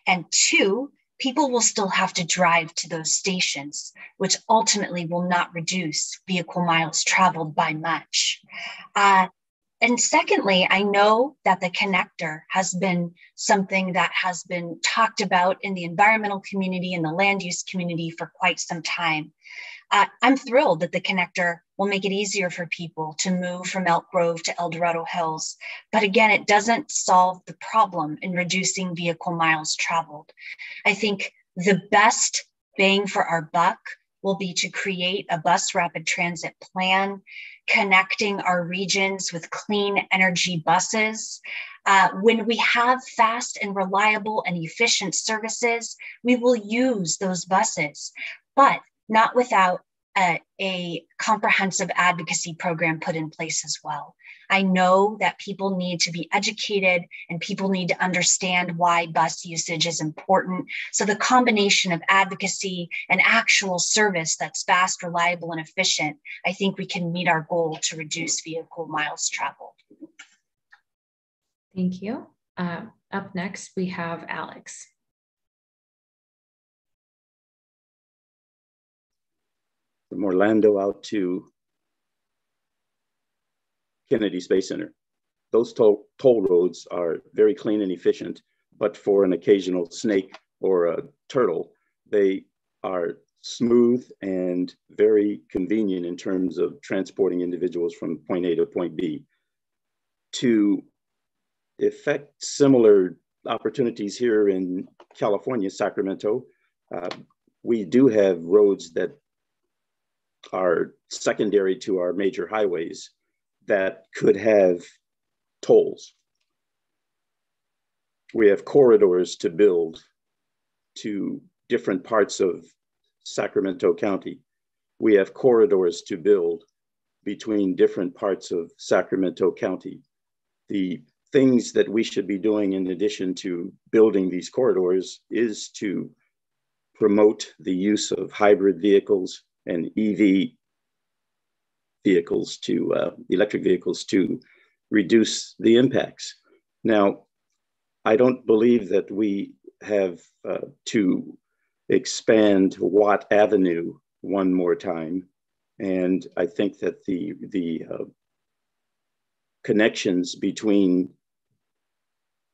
and 2, people will still have to drive to those stations, which ultimately will not reduce vehicle miles traveled by much. And secondly, I know that the connector has been something that has been talked about in the environmental community and the land use community for quite some time. I'm thrilled that the connector will make it easier for people to move from Elk Grove to El Dorado Hills. But again, it doesn't solve the problem in reducing vehicle miles traveled. I think the best bang for our buck will be to create a bus rapid transit plan, connecting our regions with clean energy buses. When we have fast and reliable and efficient services, we will use those buses, but not without a comprehensive advocacy program put in place as well. I know that people need to be educated and people need to understand why bus usage is important. So the combination of advocacy and actual service that's fast, reliable, and efficient, I think we can meet our goal to reduce vehicle miles traveled. Thank you. Up next, we have Alex. From Orlando out to Kennedy Space Center. Those toll roads are very clean and efficient, but for an occasional snake or a turtle, they are smooth and very convenient in terms of transporting individuals from point A to point B. To effect similar opportunities here in California, Sacramento, we do have roads that are secondary to our major highways that could have tolls. We have corridors to build to different parts of Sacramento County. We have corridors to build between different parts of Sacramento County. The things that we should be doing in addition to building these corridors is to promote the use of hybrid vehicles and EV vehicles electric vehicles to reduce the impacts. Now, I don't believe that we have to expand Watt Avenue one more time. And I think that the connections between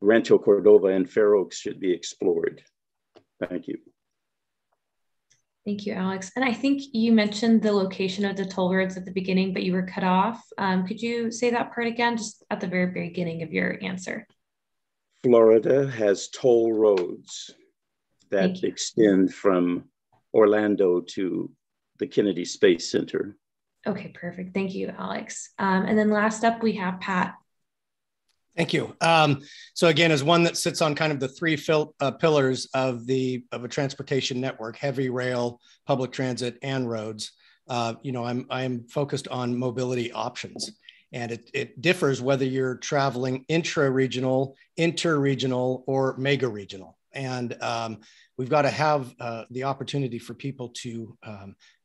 Rancho Cordova and Fair Oaks should be explored. Thank you. Thank you, Alex. And I think you mentioned the location of the toll roads at the beginning, but you were cut off. Could you say that part again, just at the very beginning of your answer? Florida has toll roads that extend from Orlando to the Kennedy Space Center. Okay, perfect. Thank you, Alex. And then last up, we have Pat. Thank you. So again, as one that sits on kind of the three pillars of a transportation network, heavy rail, public transit, and roads, I'm focused on mobility options. And it differs whether you're traveling intra-regional, inter-regional, or mega-regional. And we've got to have the opportunity for people to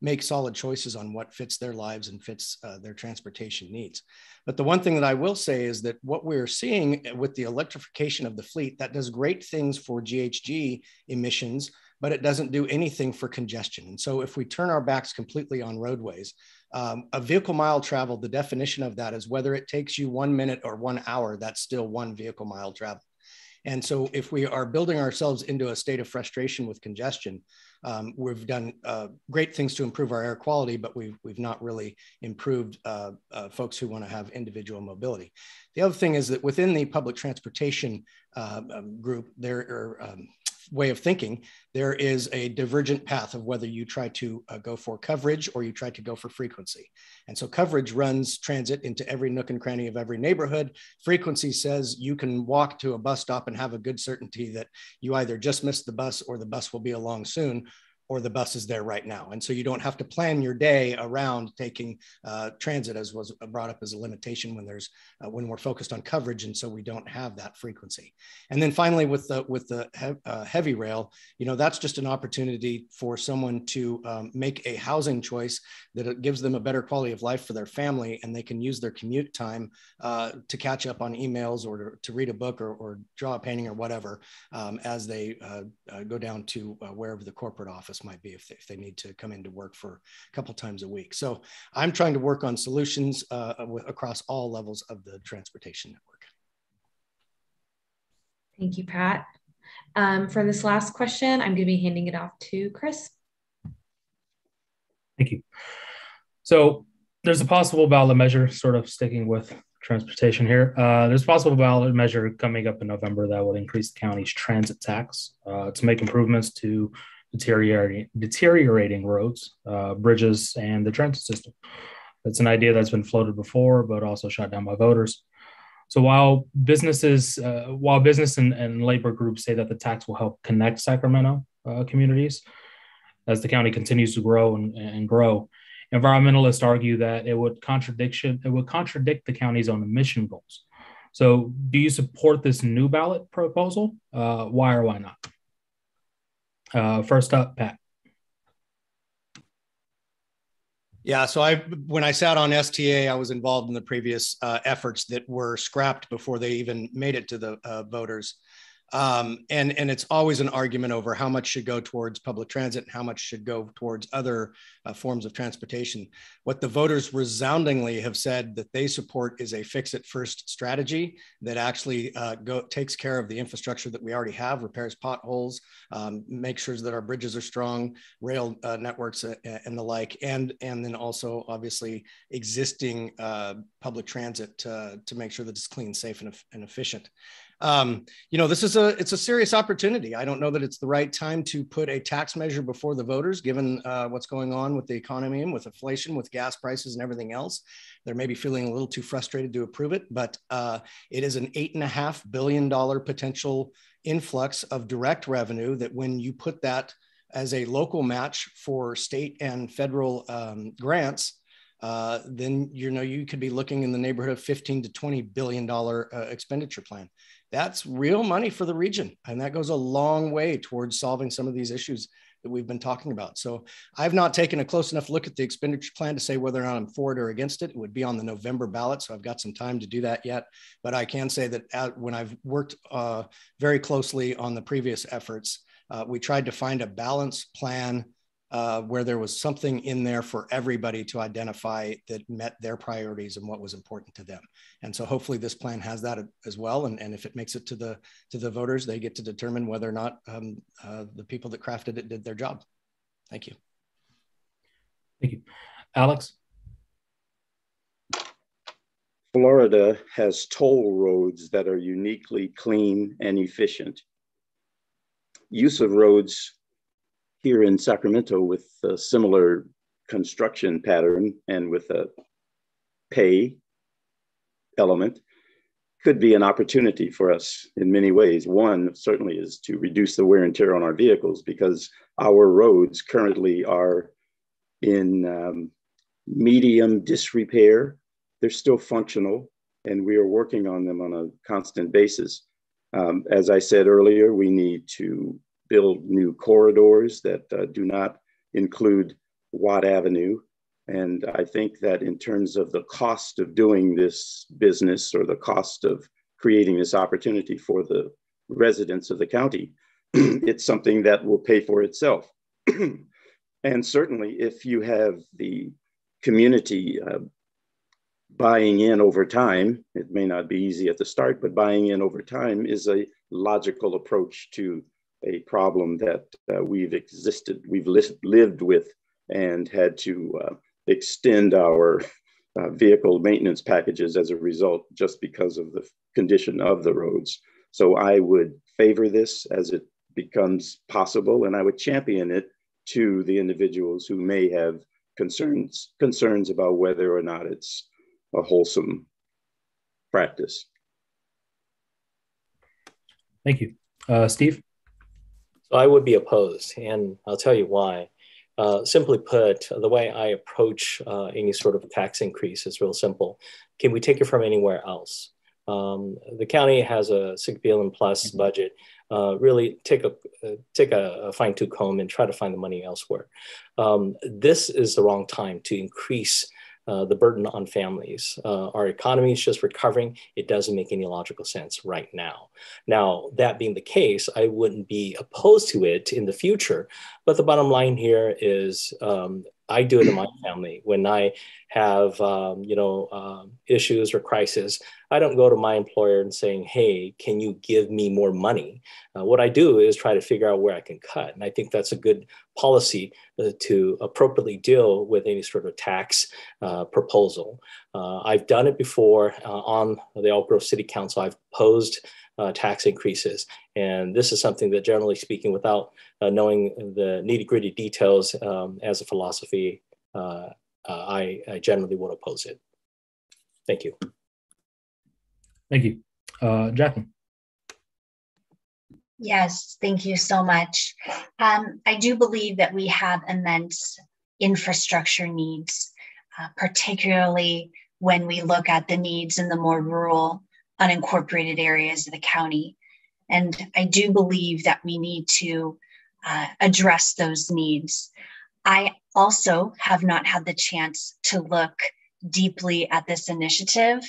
make solid choices on what fits their lives and fits their transportation needs. But the one thing that I will say is that what we're seeing with the electrification of the fleet, that does great things for GHG emissions, but it doesn't do anything for congestion. And so if we turn our backs completely on roadways, a vehicle mile traveled, the definition of that is whether it takes you 1 minute or 1 hour, that's still one vehicle mile travel. And so if we are building ourselves into a state of frustration with congestion, we've done great things to improve our air quality, but we've not really improved folks who want to have individual mobility. The other thing is that within the public transportation group, way of thinking, there is a divergent path of whether you try to go for coverage or you try to go for frequency. And so coverage runs transit into every nook and cranny of every neighborhood. Frequency says you can walk to a bus stop and have a good certainty that you either just missed the bus or the bus will be along soon, or the bus is there right now. And so you don't have to plan your day around taking transit, as was brought up as a limitation when we're focused on coverage. And so we don't have that frequency. And then finally, with the heavy rail, that's just an opportunity for someone to make a housing choice that it gives them a better quality of life for their family, and they can use their commute time to catch up on emails or to read a book or draw a painting or whatever as they go down to wherever the corporate office might be if they need to come into work for a couple times a week. So I'm trying to work on solutions across all levels of the transportation network. Thank you, Pat. For this last question, I'm going to be handing it off to Kris. Thank you. So There's a possible ballot measure, sort of sticking with transportation here. There's a possible ballot measure coming up in November that would increase the county's transit tax to make improvements to deteriorating roads, bridges, and the transit system. It's an idea that's been floated before, but also shot down by voters. So while business and labor groups say that the tax will help connect Sacramento communities as the county continues to grow and grow, environmentalists argue that it would contradict the county's own emission goals. So do you support this new ballot proposal? Why or why not? First up, Pat. Yeah, so when I sat on STA, I was involved in the previous efforts that were scrapped before they even made it to the voters. And it's always an argument over how much should go towards public transit and how much should go towards other forms of transportation. What the voters resoundingly have said that they support is a fix-it-first strategy that actually takes care of the infrastructure that we already have, repairs potholes, makes sure that our bridges are strong, rail networks and the like, and then also obviously existing public transit to make sure that it's clean, safe, and efficient. This is it's a serious opportunity. I don't know that it's the right time to put a tax measure before the voters, given what's going on with the economy and with inflation, with gas prices and everything else. They're maybe feeling a little too frustrated to approve it, but it is an $8.5 billion potential influx of direct revenue that when you put that as a local match for state and federal grants, then you could be looking in the neighborhood of $15 to $20 billion expenditure plan. That's real money for the region. And that goes a long way towards solving some of these issues that we've been talking about. So I've not taken a close enough look at the expenditure plan to say whether or not I'm for it or against it. It would be on the November ballot. So I've got some time to do that yet. But I can say that when I've worked very closely on the previous efforts, we tried to find a balanced plan where there was something in there for everybody to identify that met their priorities and what was important to them. And so hopefully this plan has that as well. And if it makes it to the voters, they get to determine whether or not the people that crafted it did their job. Thank you. Thank you. Alex? Florida has toll roads that are uniquely clean and efficient. Use of roads here in Sacramento with a similar construction pattern and with a pay element could be an opportunity for us in many ways. One certainly is to reduce the wear and tear on our vehicles because our roads currently are in medium disrepair. They're still functional and we are working on them on a constant basis. As I said earlier, we need to build new corridors that do not include Watt Avenue. And I think that in terms of the cost of doing this business or the cost of creating this opportunity for the residents of the county, it's something that will pay for itself. And certainly if you have the community buying in over time, it may not be easy at the start, but buying in over time is a logical approach to a problem that we've lived with and had to extend our vehicle maintenance packages as a result, just because of the condition of the roads. So I would favor this as it becomes possible, and I would champion it to the individuals who may have concerns about whether or not it's a wholesome practice. Thank you. Steve? So I would be opposed, and I'll tell you why. Simply put, the way I approach any sort of tax increase is real simple. Can we take it from anywhere else? The county has a $6 billion plus budget. Really take a fine-tooth comb and try to find the money elsewhere. This is the wrong time to increase the burden on families. Our economy is just recovering. It doesn't make any logical sense right now. Now, that being the case, I wouldn't be opposed to it in the future, but the bottom line here is I do it in my family. When I have, issues or crisis, I don't go to my employer and saying, hey, can you give me more money? What I do is try to figure out where I can cut. And I think that's a good policy to appropriately deal with any sort of tax proposal. I've done it before on the Elk Grove City Council. I've opposed tax increases. And this is something that, generally speaking, without knowing the nitty-gritty details as a philosophy, I generally would oppose it. Thank you. Thank you. Jaclyn. Yes, thank you so much. I do believe that we have immense infrastructure needs, particularly when we look at the needs in the more rural, unincorporated areas of the county. And I do believe that we need to address those needs. I also have not had the chance to look deeply at this initiative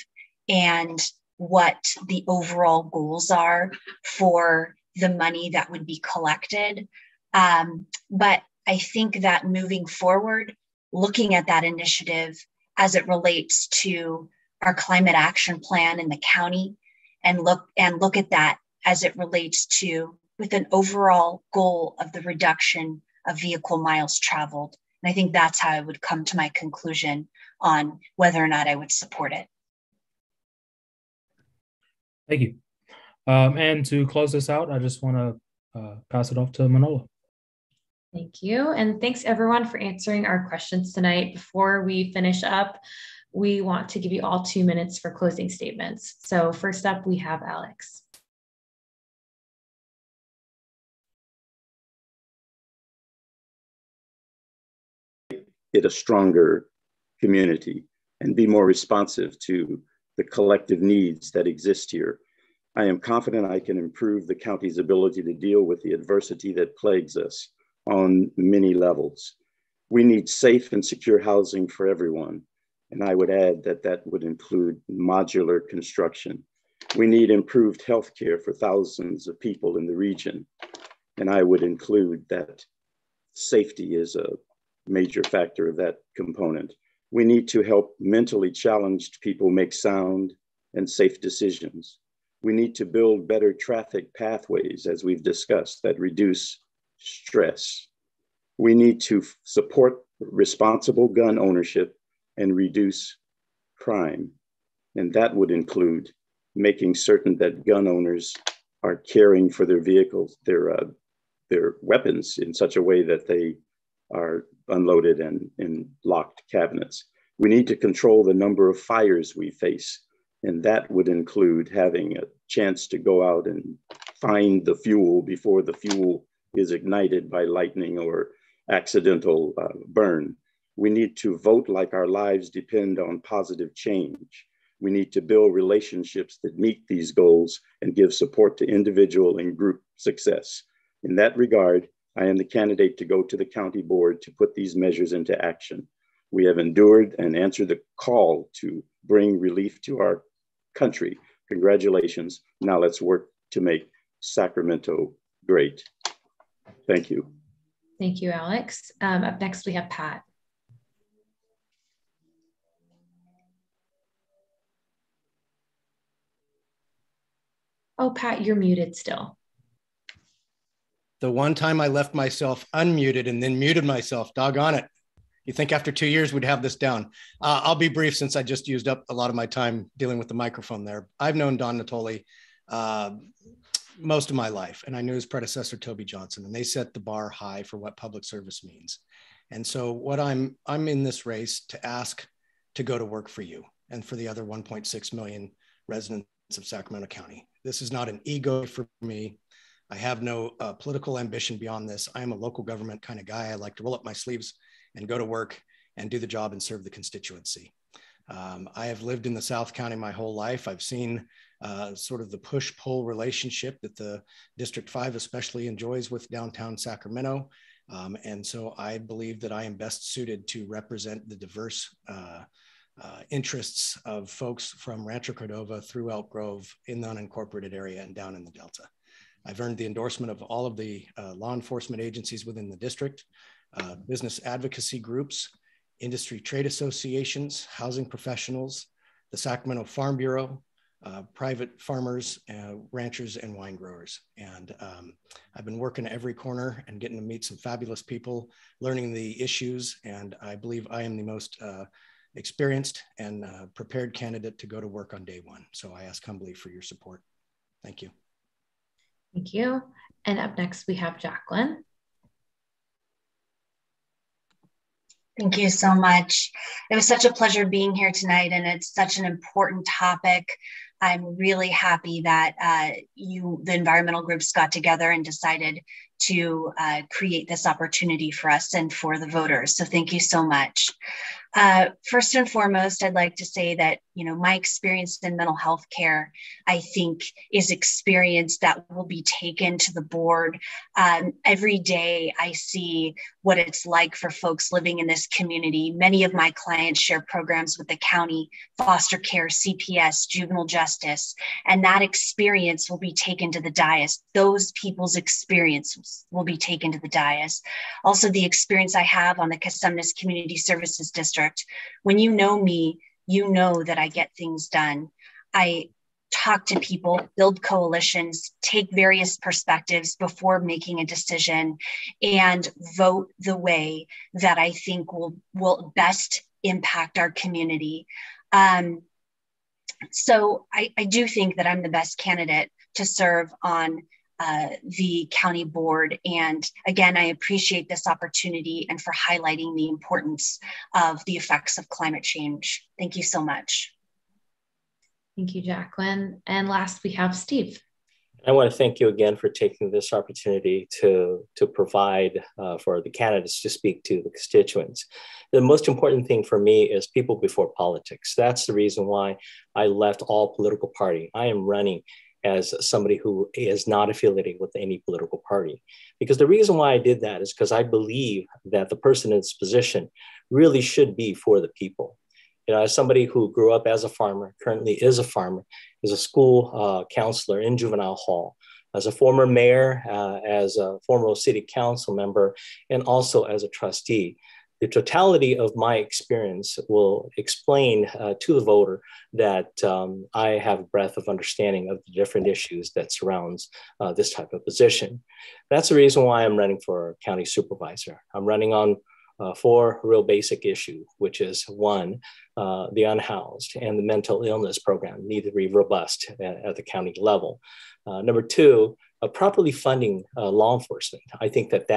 and what the overall goals are for the money that would be collected. But I think that moving forward, looking at that initiative as it relates to our climate action plan in the county, and look at that as it relates to with an overall goal of the reduction of vehicle miles traveled. And I think that's how I would come to my conclusion on whether or not I would support it. Thank you. And to close this out, I just want to pass it off to Manola. Thank you. And thanks everyone for answering our questions tonight. Before we finish up, we want to give you all 2 minutes for closing statements. So first up, we have Alex. Get a stronger community and be more responsive to the collective needs that exist here. I am confident I can improve the county's ability to deal with the adversity that plagues us on many levels. We need safe and secure housing for everyone. And I would add that that would include modular construction. We need improved healthcare for thousands of people in the region. And I would include that safety is a major factor of that component. We need to help mentally challenged people make sound and safe decisions. We need to build better traffic pathways, as we've discussed, that reduce stress. We need to support responsible gun ownership and reduce crime. And that would include making certain that gun owners are caring for their vehicles, their weapons in such a way that they are unloaded and in locked cabinets. We need to control the number of fires we face. And that would include having a chance to go out and find the fuel before the fuel is ignited by lightning or accidental burn. We need to vote like our lives depend on positive change. We need to build relationships that meet these goals and give support to individual and group success. In that regard, I am the candidate to go to the county board to put these measures into action. We have endured and answered the call to bring relief to our country. Congratulations. Now let's work to make Sacramento great. Thank you. Thank you, Alex. Up next, we have Pat. Oh, Pat, you're muted still. The one time I left myself unmuted and then muted myself, doggone it. You think after 2 years we'd have this down. I'll be brief since I just used up a lot of my time dealing with the microphone there. I've known Don Natoli most of my life, and I knew his predecessor, Toby Johnson, and they set the bar high for what public service means. And so what I'm in this race to ask to go to work for you and for the other 1.6 million residents of Sacramento County. This is not an ego for me. I have no political ambition beyond this. I am a local government kind of guy. I like to roll up my sleeves and go to work and do the job and serve the constituency. I have lived in the South County my whole life. I've seen sort of the push-pull relationship that the District 5 especially enjoys with downtown Sacramento. And so I believe that I am best suited to represent the diverse interests of folks from Rancho Cordova through Elk Grove in the unincorporated area and down in the Delta. I've earned the endorsement of all of the law enforcement agencies within the district. business advocacy groups, industry trade associations, housing professionals, the Sacramento Farm Bureau, private farmers, ranchers, and wine growers. And I've been working every corner and getting to meet some fabulous people, learning the issues, and I believe I am the most experienced and prepared candidate to go to work on day one. So I ask humbly for your support. Thank you. Thank you. And up next, we have Jaclyn. Thank you so much. It was such a pleasure being here tonight, and it's such an important topic. I'm really happy that the environmental groups got together and decided to create this opportunity for us and for the voters. So thank you so much. First and foremost, I'd like to say that, my experience in mental health care, I think, is experience that will be taken to the board. Every day I see what it's like for folks living in this community. Many of my clients share programs with the county, foster care, CPS, juvenile justice, and that experience will be taken to the dais. Those people's experience will be taken to the dais. Also, the experience I have on the Cosumnes Community Services District. When you know me, you know that I get things done. I talk to people, build coalitions, take various perspectives before making a decision, and vote the way that I think will best impact our community. So I do think that I'm the best candidate to serve on the county board. And again, I appreciate this opportunity and for highlighting the importance of the effects of climate change. Thank you so much. Thank you, Jaclyn. And last, we have Steve. I want to thank you again for taking this opportunity to provide for the candidates to speak to the constituents. The most important thing for me is people before politics. That's the reason why I left all political party. I am running as somebody who is not affiliated with any political party. Because the reason why I did that is because I believe that the person in this position really should be for the people. As somebody who grew up as a farmer, currently is a farmer, is a school counselor in juvenile hall, as a former mayor, as a former city council member, and also as a trustee. The totality of my experience will explain to the voter that I have a breadth of understanding of the different issues that surrounds this type of position. That's the reason why I'm running for county supervisor. I'm running on 4 real basic issues, which is 1, the unhoused and the mental illness program need to be robust at the county level. Number 2, properly funding law enforcement. I think that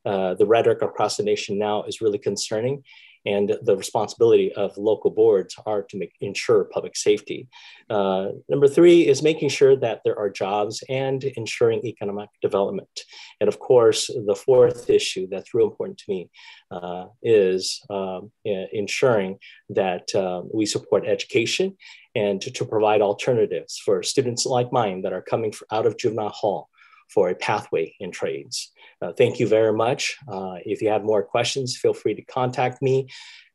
the rhetoric across the nation now is really concerning, and the responsibility of local boards are to ensure public safety. Number 3 is making sure that there are jobs and ensuring economic development. And of course, the 4th issue that's real important to me is ensuring that we support education and to provide alternatives for students like mine that are coming out of juvenile hall for a pathway in trades. Thank you very much. If you have more questions, feel free to contact me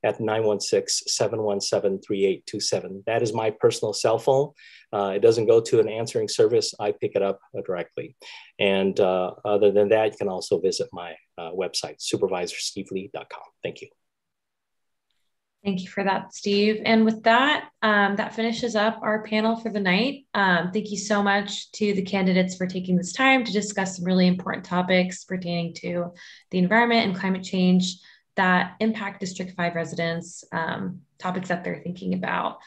at 916-717-3827. That is my personal cell phone. It doesn't go to an answering service. I pick it up directly. And other than that, you can also visit my website, supervisorstevelee.com. Thank you. Thank you for that, Steve. And with that, that finishes up our panel for the night. Thank you so much to the candidates for taking this time to discuss some really important topics pertaining to the environment and climate change that impact District 5 residents, topics that they're thinking about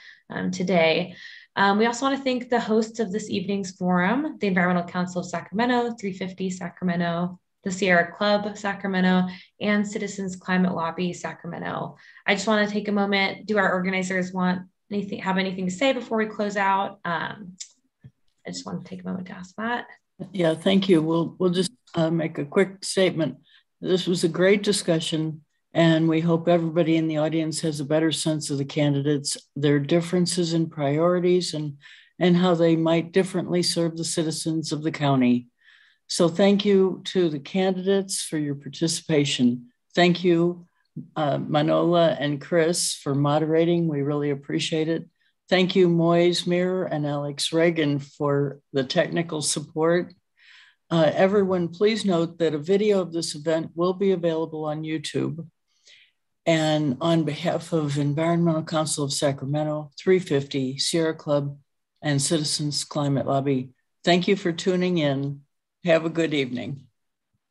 today. We also want to thank the hosts of this evening's forum, the Environmental Council of Sacramento, 350 Sacramento, the Sierra Club Sacramento, and Citizens Climate Lobby Sacramento. I just want to take a moment. Do our organizers have anything to say before we close out? I just want to take a moment to ask that. Yeah, thank you. We'll just make a quick statement. This was a great discussion, and we hope everybody in the audience has a better sense of the candidates, their differences in priorities, and how they might differently serve the citizens of the county. So thank you to the candidates for your participation. Thank you, Manola and Kris, for moderating. We really appreciate it. Thank you, Moise Mir and Alex Reagan, for the technical support. Everyone, please note that a video of this event will be available on YouTube. And on behalf of Environmental Council of Sacramento, 350, Sierra Club, and Citizens Climate Lobby, thank you for tuning in. Have a good evening.